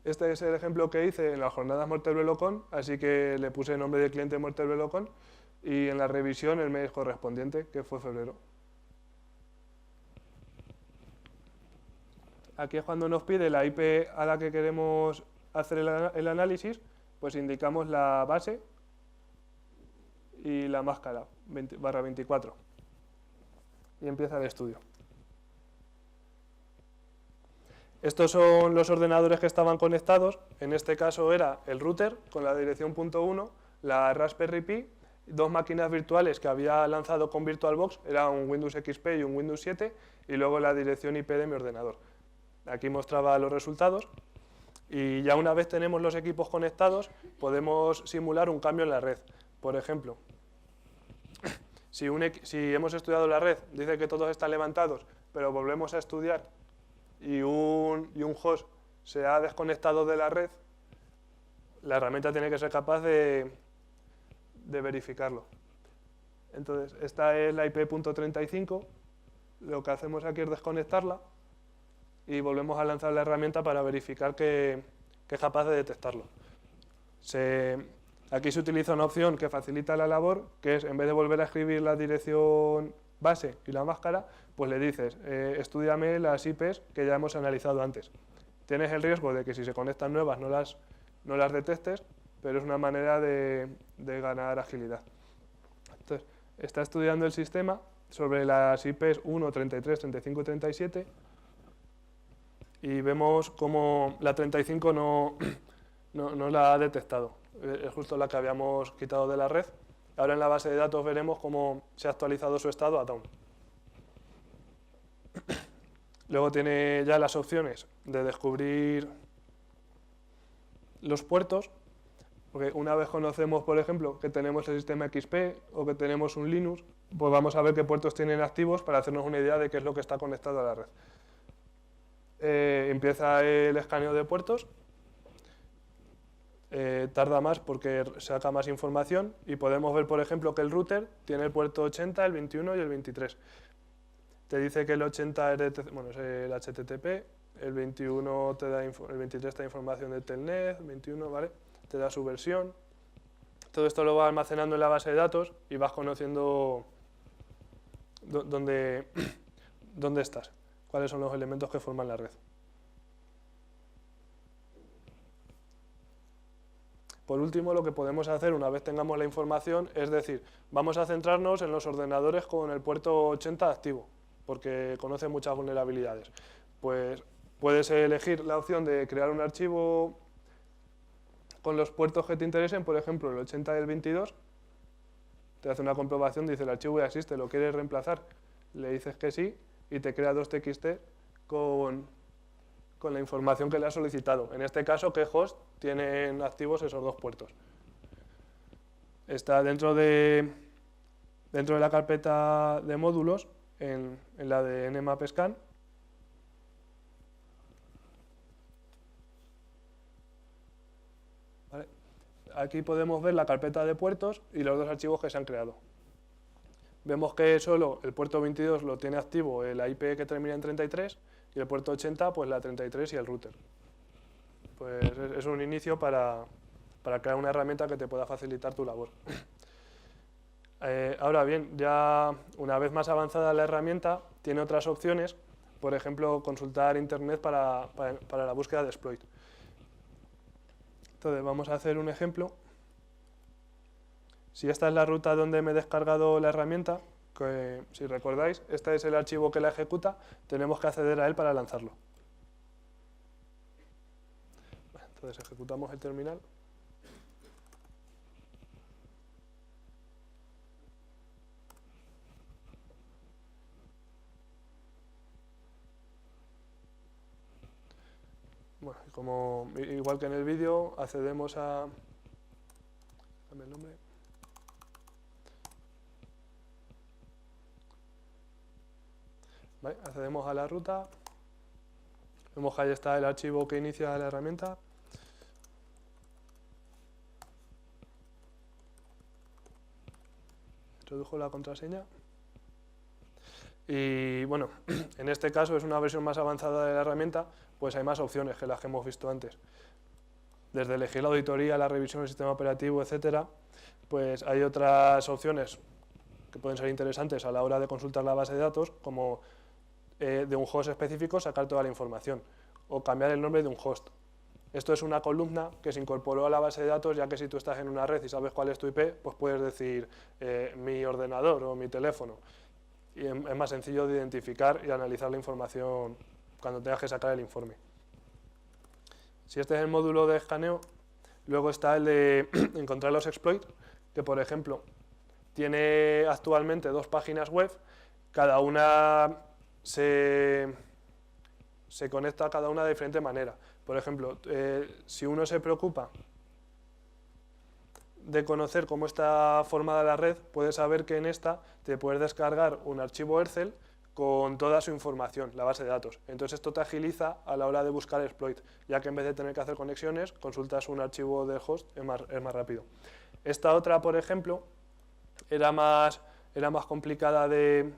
Speaker 1: Este es el ejemplo que hice en las jornadas Morterbelo-Con, así que le puse el nombre del cliente Morterbelo-Con y en la revisión el mes correspondiente, que fue febrero. Aquí es cuando nos pide la IP a la que queremos hacer el análisis, pues indicamos la base y la máscara, /24. Y empieza el estudio. Estos son los ordenadores que estaban conectados. En este caso era el router con la dirección .1, la Raspberry Pi, dos máquinas virtuales que había lanzado con VirtualBox, era un Windows XP y un Windows 7, y luego la dirección IP de mi ordenador. Aquí mostraba los resultados. Y ya una vez tenemos los equipos conectados, podemos simular un cambio en la red. Por ejemplo, si hemos estudiado la red, dice que todos están levantados, pero volvemos a estudiar y un host se ha desconectado de la red, la herramienta tiene que ser capaz de verificarlo. Entonces, esta es la IP.35, lo que hacemos aquí es desconectarla y volvemos a lanzar la herramienta para verificar que es capaz de detectarlo. Aquí se utiliza una opción que facilita la labor, que es, en vez de volver a escribir la dirección base y la máscara, pues le dices, estúdiame las IPs que ya hemos analizado antes. Tienes el riesgo de que si se conectan nuevas no las detectes, pero es una manera de ganar agilidad. Entonces, está estudiando el sistema sobre las IPs 1, 33, 35 y 37 y vemos cómo la 35 no la ha detectado. Es justo la que habíamos quitado de la red. Ahora en la base de datos veremos cómo se ha actualizado su estado a down. Luego tiene ya las opciones de descubrir los puertos, porque una vez conocemos, por ejemplo, que tenemos el sistema XP o que tenemos un Linux, pues vamos a ver qué puertos tienen activos para hacernos una idea de qué es lo que está conectado a la red. Empieza el escaneo de puertos. Tarda más porque saca más información y podemos ver, por ejemplo, que el router tiene el puerto 80, el 21 y el 23. Te dice que el 80 es el HTTP, el 21 el 23 te da información de Telnet, el 21, ¿vale? Te da su versión. Todo esto lo vas almacenando en la base de datos y vas conociendo dónde estás, cuáles son los elementos que forman la red. Por último, lo que podemos hacer una vez tengamos la información es decir, vamos a centrarnos en los ordenadores con el puerto 80 activo, porque conoce muchas vulnerabilidades. Pues puedes elegir la opción de crear un archivo con los puertos que te interesen, por ejemplo, el 80 y el 22. Te hace una comprobación, dice el archivo ya existe, ¿lo quieres reemplazar? Le dices que sí y te crea dos TXT con la información que le has solicitado. En este caso, ¿qué host tienen activos esos dos puertos? Está dentro de la carpeta de módulos, en la de nmapscan. ¿Vale? Aquí podemos ver la carpeta de puertos y los dos archivos que se han creado. Vemos que solo el puerto 22 lo tiene activo la IP que termina en 33 y el puerto 80 pues la 33 y el router. Pues es un inicio para crear una herramienta que te pueda facilitar tu labor. Ahora bien, ya una vez más avanzada la herramienta, tiene otras opciones, por ejemplo, consultar internet para la búsqueda de exploit. Entonces vamos a hacer un ejemplo. Si esta es la ruta donde me he descargado la herramienta, que si recordáis, este es el archivo que la ejecuta, tenemos que acceder a él para lanzarlo. Entonces ejecutamos el terminal. Bueno, igual que en el vídeo, accedemos a... Dame el nombre. ¿Vale? Accedemos a la ruta. Vemos que ahí está el archivo que inicia la herramienta. Introdujo la contraseña. Y bueno, en este caso es una versión más avanzada de la herramienta, pues hay más opciones que las que hemos visto antes. Desde elegir la auditoría, la revisión del sistema operativo, etcétera, pues hay otras opciones que pueden ser interesantes a la hora de consultar la base de datos, como de un host específico sacar toda la información, o cambiar el nombre de un host. Esto es una columna que se incorporó a la base de datos, ya que si tú estás en una red y sabes cuál es tu IP, pues puedes decir mi ordenador o mi teléfono. Y es más sencillo de identificar y analizar la información cuando tengas que sacar el informe. Si este es el módulo de escaneo, luego está el de encontrar los exploits, que por ejemplo tiene actualmente 2 páginas web, cada una se conecta a cada una de diferente manera. Por ejemplo, si uno se preocupa de conocer cómo está formada la red, puedes saber que en esta te puedes descargar un archivo Excel con toda su información, la base de datos. Entonces esto te agiliza a la hora de buscar exploit, ya que en vez de tener que hacer conexiones, consultas un archivo del host, es más rápido. Esta otra, por ejemplo, era más complicada de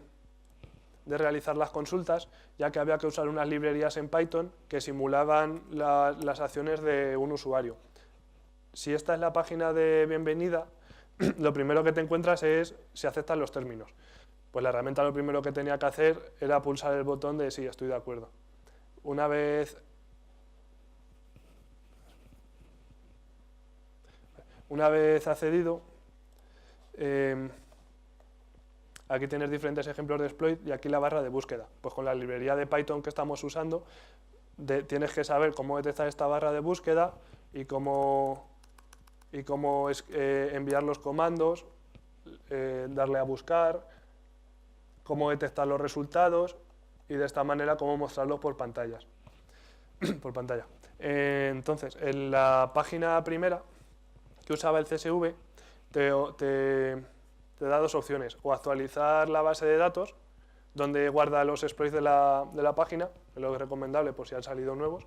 Speaker 1: realizar las consultas, ya que había que usar unas librerías en Python que simulaban las acciones de un usuario. Si esta es la página de bienvenida, lo primero que te encuentras es si aceptan los términos. Pues la herramienta lo primero que tenía que hacer era pulsar el botón de sí, estoy de acuerdo. Una vez accedido, aquí tienes diferentes ejemplos de exploit y aquí la barra de búsqueda. Pues con la librería de Python que estamos usando, tienes que saber cómo detectar esta barra de búsqueda y cómo enviar los comandos, darle a buscar, cómo detectar los resultados y de esta manera cómo mostrarlos por pantallas. Entonces, en la página primera que usaba el CSV, te da dos opciones: o actualizar la base de datos, donde guarda los exploits de la página, que lo es recomendable por si han salido nuevos.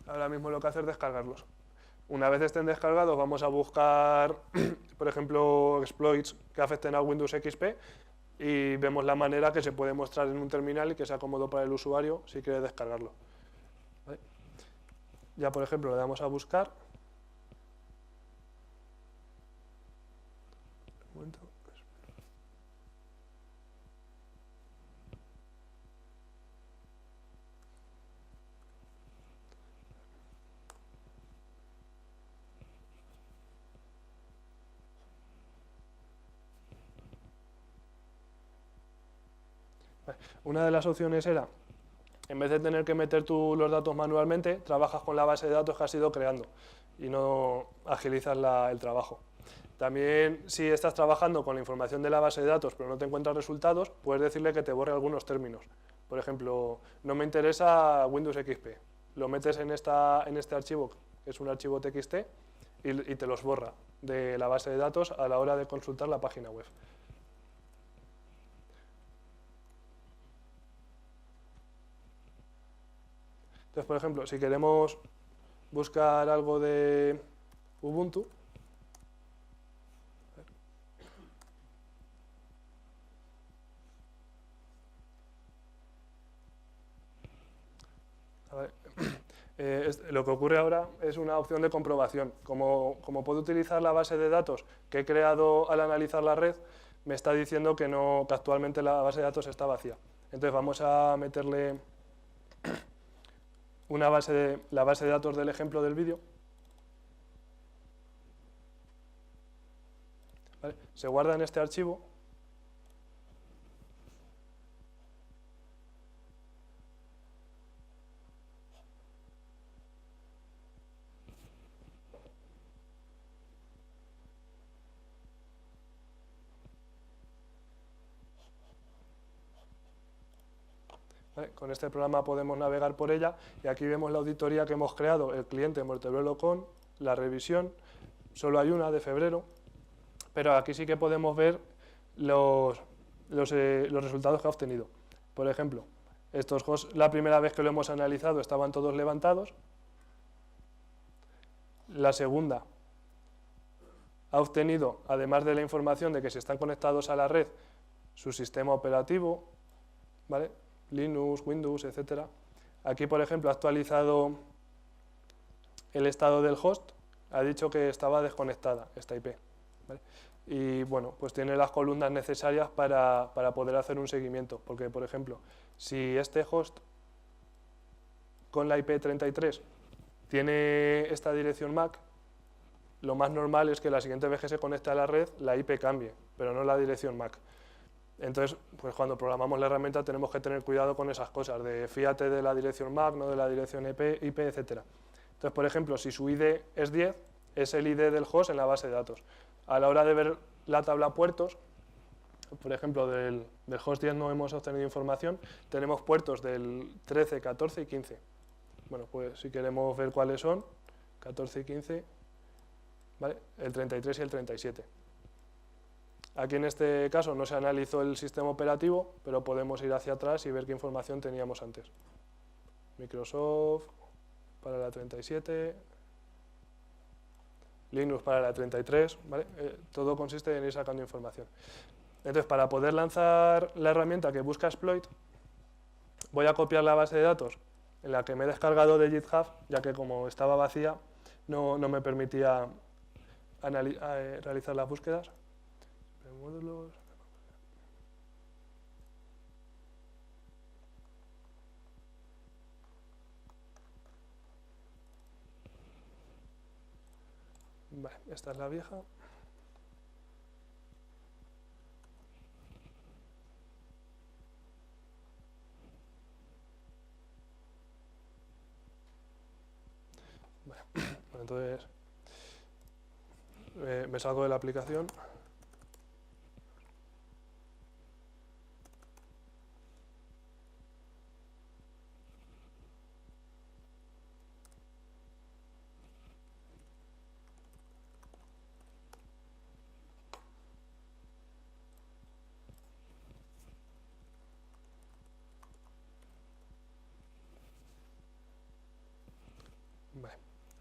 Speaker 1: Ahora mismo lo que hace es descargarlos. Una vez estén descargados, vamos a buscar, por ejemplo, exploits que afecten a Windows XP y vemos la manera que se puede mostrar en un terminal y que sea cómodo para el usuario si quiere descargarlo. ¿Vale? Ya, por ejemplo, le damos a buscar. Un momento. Una de las opciones era, en vez de tener que meter tú los datos manualmente, trabajas con la base de datos que has ido creando y no agilizas el trabajo. También, si estás trabajando con la información de la base de datos pero no te encuentras resultados, puedes decirle que te borre algunos términos. Por ejemplo, no me interesa Windows XP. Lo metes en este archivo, que es un archivo TXT, y te los borra de la base de datos a la hora de consultar la página web. Entonces, por ejemplo, si queremos buscar algo de Ubuntu, lo que ocurre ahora es una opción de comprobación. Como puedo utilizar la base de datos que he creado al analizar la red, me está diciendo que actualmente la base de datos está vacía. Entonces vamos a meterle la base de datos del ejemplo del vídeo. ¿Vale? Se guarda en este archivo. ¿Vale? Con este programa podemos navegar por ella y aquí vemos la auditoría que hemos creado, el cliente Mortebelo.com, la revisión, solo hay una de febrero, pero aquí sí que podemos ver los resultados que ha obtenido. Por ejemplo, estos hosts, la primera vez que lo hemos analizado estaban todos levantados. La segunda ha obtenido, además de la información de que se están conectados a la red, su sistema operativo, ¿vale? Linux, Windows, etc. Aquí, por ejemplo, ha actualizado el estado del host, ha dicho que estaba desconectada esta IP. ¿Vale? Y bueno, pues tiene las columnas necesarias para poder hacer un seguimiento, porque, por ejemplo, si este host con la IP 33 tiene esta dirección MAC, lo más normal es que la siguiente vez que se conecte a la red, la IP cambie, pero no la dirección MAC. Entonces, pues cuando programamos la herramienta tenemos que tener cuidado con esas cosas, de fíjate de la dirección MAC, no de la dirección IP, etc. Entonces, por ejemplo, si su ID es 10, es el ID del host en la base de datos. A la hora de ver la tabla puertos, por ejemplo, del host 10 no hemos obtenido información, tenemos puertos del 13, 14 y 15. Bueno, pues si queremos ver cuáles son, 14 y 15, ¿vale? El 33 y el 37. Aquí en este caso no se analizó el sistema operativo, pero podemos ir hacia atrás y ver qué información teníamos antes. Microsoft para la 37, Linux para la 33, ¿vale? Todo consiste en ir sacando información. Entonces, para poder lanzar la herramienta que busca exploit, voy a copiar la base de datos en la que me he descargado de GitHub, ya que como estaba vacía, no me permitía realizar las búsquedas. Módulos. Vale, esta es la vieja. Vale. Bueno, entonces me salgo de la aplicación. Vale.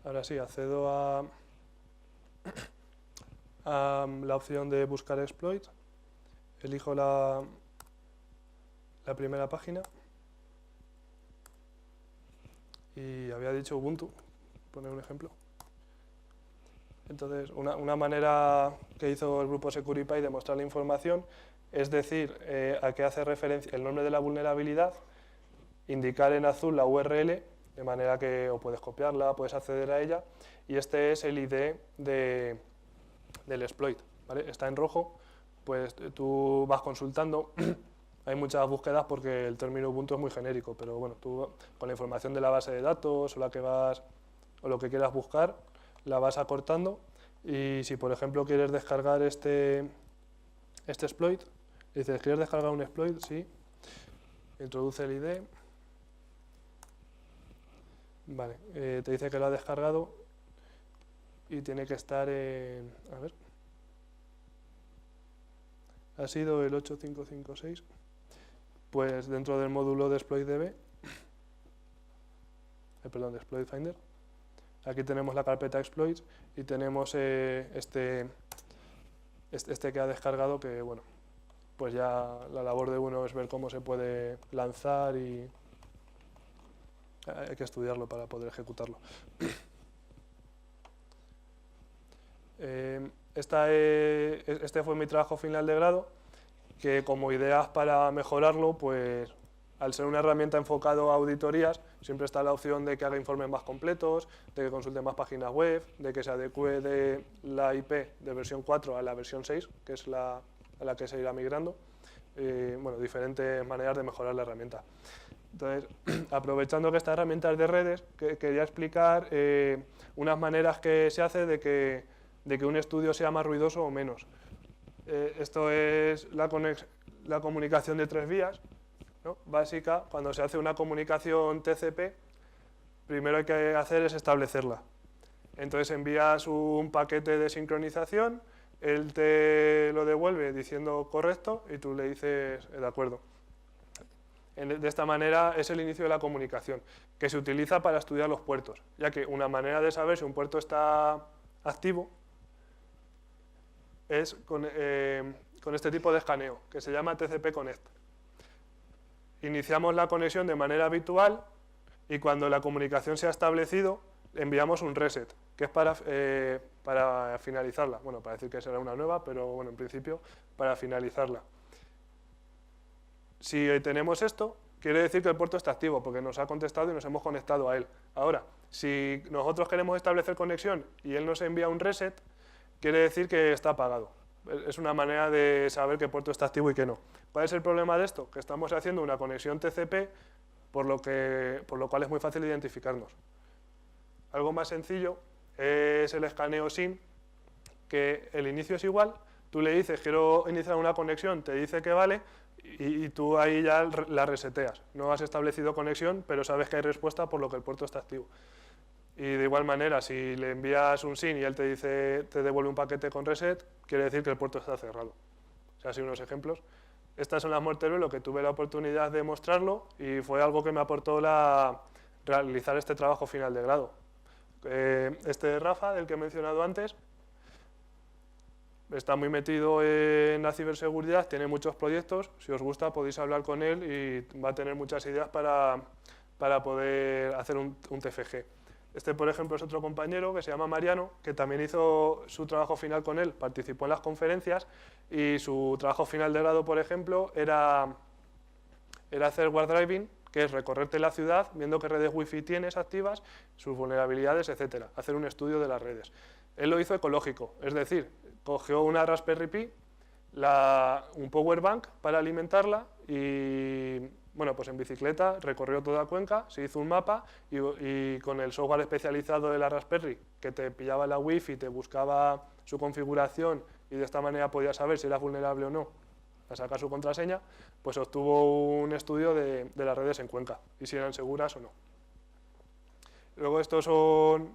Speaker 1: Ahora sí, accedo a la opción de buscar exploit, elijo la primera página y había dicho Ubuntu, poner un ejemplo. Entonces, una manera que hizo el grupo SecuriPy de mostrar la información es decir a qué hace referencia el nombre de la vulnerabilidad, indicar en azul la URL, de manera que o puedes copiarla, puedes acceder a ella, y este es el ID del exploit, ¿vale? Está en rojo, pues tú vas consultando. Hay muchas búsquedas porque el término Ubuntu es muy genérico, pero bueno, tú con la información de la base de datos o lo que quieras buscar, la vas acortando, y si por ejemplo quieres descargar este exploit, dices, ¿quieres descargar un exploit? Sí. Introduce el ID. Vale, te dice que lo ha descargado y tiene que estar en... A ver. Ha sido el 8556. Pues dentro del módulo de exploitDB, perdón, de Exploit Finder, aquí tenemos la carpeta exploits y tenemos este que ha descargado, que bueno, pues ya la labor de uno es ver cómo se puede lanzar y hay que estudiarlo para poder ejecutarlo. Este fue mi trabajo final de grado, que como ideas para mejorarlo, pues al ser una herramienta enfocada a auditorías, siempre está la opción de que haga informes más completos, de que consulte más páginas web, de que se adecue de la IP de versión 4 a la versión 6, que es a la que se irá migrando. Bueno, diferentes maneras de mejorar la herramienta. Entonces, aprovechando que esta herramienta es de redes, quería explicar unas maneras que se hace de que un estudio sea más ruidoso o menos. Esto es la comunicación de 3 vías, ¿no? Básica. Cuando se hace una comunicación TCP, primero hay que hacer es establecerla. Entonces envías un paquete de sincronización, él te lo devuelve diciendo correcto y tú le dices de acuerdo. De esta manera es el inicio de la comunicación, que se utiliza para estudiar los puertos, ya que una manera de saber si un puerto está activo es con este tipo de escaneo, que se llama TCP Connect. Iniciamos la conexión de manera habitual y cuando la comunicación se ha establecido, enviamos un reset, que es para finalizarla. Bueno, para decir que será una nueva, pero bueno, en principio, para finalizarla. Si tenemos esto, quiere decir que el puerto está activo, porque nos ha contestado y nos hemos conectado a él. Ahora, si nosotros queremos establecer conexión y él nos envía un reset, quiere decir que está apagado. Es una manera de saber qué puerto está activo y qué no. ¿Cuál es el problema de esto? Que estamos haciendo una conexión TCP, por lo cual es muy fácil identificarnos. Algo más sencillo es el escaneo SYN, que el inicio es igual, tú le dices quiero iniciar una conexión, te dice que vale, y tú ahí ya la reseteas. No has establecido conexión, pero sabes que hay respuesta por lo que el puerto está activo. Y de igual manera, si le envías un SYN y él te devuelve un paquete con reset, quiere decir que el puerto está cerrado. O sea, así unos ejemplos. Estas son las muertes Velo, que tuve la oportunidad de mostrarlo y fue algo que me aportó realizar este trabajo final de grado. Este de Rafa, del que he mencionado antes, está muy metido en la ciberseguridad, tiene muchos proyectos. Si os gusta podéis hablar con él y va a tener muchas ideas para poder hacer un TFG. Este, por ejemplo, es otro compañero que se llama Mariano, que también hizo su trabajo final con él, participó en las conferencias y su trabajo final de grado, por ejemplo, era hacer war driving, que es recorrerte la ciudad, viendo qué redes wifi tienes activas, sus vulnerabilidades, etcétera, hacer un estudio de las redes. Él lo hizo ecológico, es decir, cogió una Raspberry Pi, un power bank para alimentarla y, bueno, pues en bicicleta recorrió toda Cuenca, se hizo un mapa y con el software especializado de la Raspberry, que te pillaba la wifi, te buscaba su configuración y de esta manera podías saber si era vulnerable o no, a sacar su contraseña, pues obtuvo un estudio de las redes en Cuenca y si eran seguras o no. Luego estos son,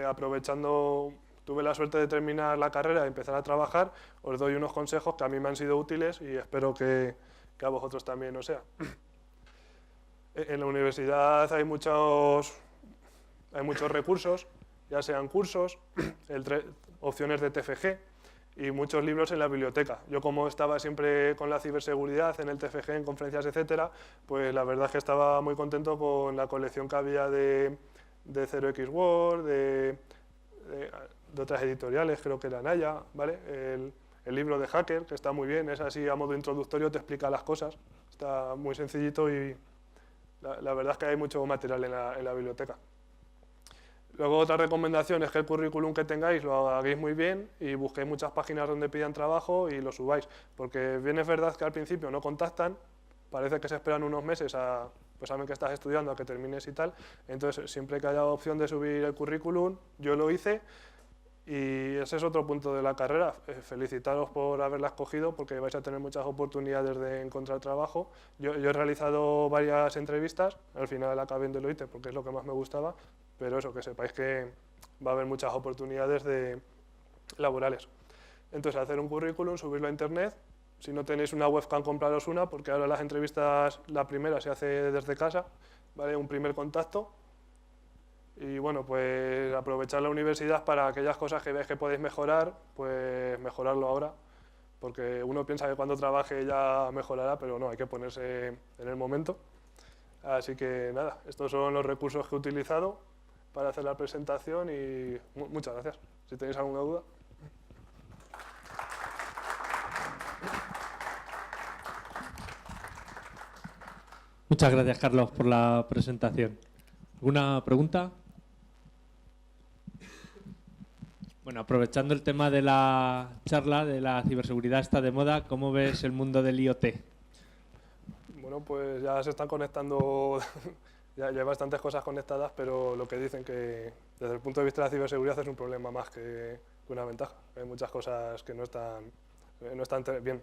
Speaker 1: aprovechando, tuve la suerte de terminar la carrera y empezar a trabajar, os doy unos consejos que a mí me han sido útiles y espero que a vosotros también os sea. En la universidad hay muchos recursos, ya sean cursos, opciones de TFG y muchos libros en la biblioteca. Yo, como estaba siempre con la ciberseguridad en el TFG, en conferencias, etcétera, pues la verdad es que estaba muy contento con la colección que había de 0xWord, de otras editoriales, creo que era Naya, ¿vale? El libro de Hacker, que está muy bien, es así a modo introductorio, te explica las cosas, está muy sencillito y la verdad es que hay mucho material en la biblioteca. Luego, otra recomendación es que el currículum que tengáis lo hagáis muy bien y busquéis muchas páginas donde pidan trabajo y lo subáis, porque bien es verdad que al principio no contactan, parece que se esperan unos meses pues saben que estás estudiando, a que termines y tal, entonces siempre que haya opción de subir el currículum, yo lo hice. Y ese es otro punto de la carrera, felicitaros por haberla escogido porque vais a tener muchas oportunidades de encontrar trabajo. Yo he realizado varias entrevistas, al final acabé en Deloitte porque es lo que más me gustaba, pero eso, que sepáis que va a haber muchas oportunidades laborales. Entonces, hacer un currículum, subirlo a internet, si no tenéis una webcam, compraros una, porque ahora las entrevistas, la primera se hace desde casa, ¿vale? Un primer contacto. Y bueno, pues aprovechar la universidad para aquellas cosas que veáis que podéis mejorar, pues mejorarlo ahora, porque uno piensa que cuando trabaje ya mejorará, pero no, hay que ponerse en el momento. Así que nada, estos son los recursos que he utilizado para hacer la presentación y muchas gracias. Si tenéis alguna duda.
Speaker 2: Muchas gracias, Carlos, por la presentación. ¿Alguna pregunta? Bueno, aprovechando el tema de la charla de la ciberseguridad está de moda, ¿cómo ves el mundo del IoT?
Speaker 1: Bueno, pues ya se están conectando, ya hay bastantes cosas conectadas, pero lo que dicen que desde el punto de vista de la ciberseguridad es un problema más que una ventaja. Hay muchas cosas que no están bien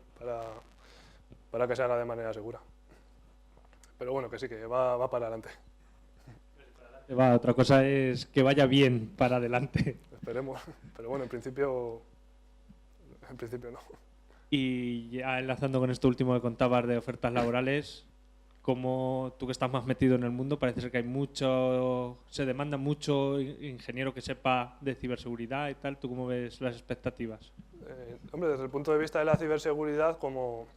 Speaker 1: para que se haga de manera segura. Pero bueno, que sí, que va para adelante.
Speaker 2: Otra cosa es que vaya bien para adelante.
Speaker 1: Esperemos, pero bueno, en principio no.
Speaker 2: Y ya enlazando con esto último que contabas de ofertas laborales, como tú que estás más metido en el mundo, parece ser que se demanda mucho ingeniero que sepa de ciberseguridad y tal. ¿Tú cómo ves las expectativas?
Speaker 1: Hombre, desde el punto de vista de la ciberseguridad, como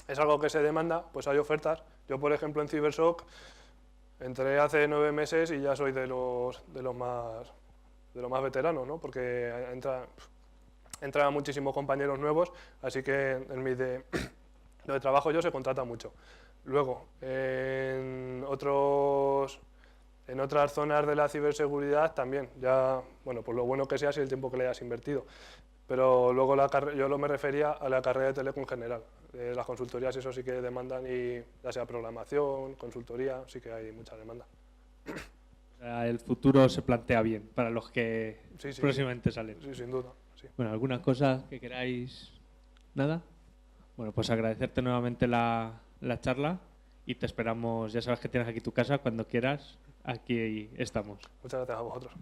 Speaker 1: es algo que se demanda, pues hay ofertas. Yo, por ejemplo, en CiberSOC entré hace 9 meses y ya soy de los más veteranos, ¿no? Porque entran muchísimos compañeros nuevos, así que en lo de trabajo yo se contrata mucho. Luego, en otras zonas de la ciberseguridad también, ya, bueno, pues lo bueno que sea si el tiempo que le hayas invertido. Pero luego yo me refería a la carrera de Teleco en general. Las consultorías, eso sí que demandan, y ya sea programación, consultoría, sí que hay mucha demanda.
Speaker 2: El futuro se plantea bien para los que
Speaker 1: sí,
Speaker 2: próximamente salen.
Speaker 1: Sí, sin duda. Sí.
Speaker 2: Bueno, ¿alguna cosa que queráis? ¿Nada? Bueno, pues agradecerte nuevamente la charla y te esperamos. Ya sabes que tienes aquí tu casa, cuando quieras, aquí estamos.
Speaker 1: Muchas gracias a vosotros.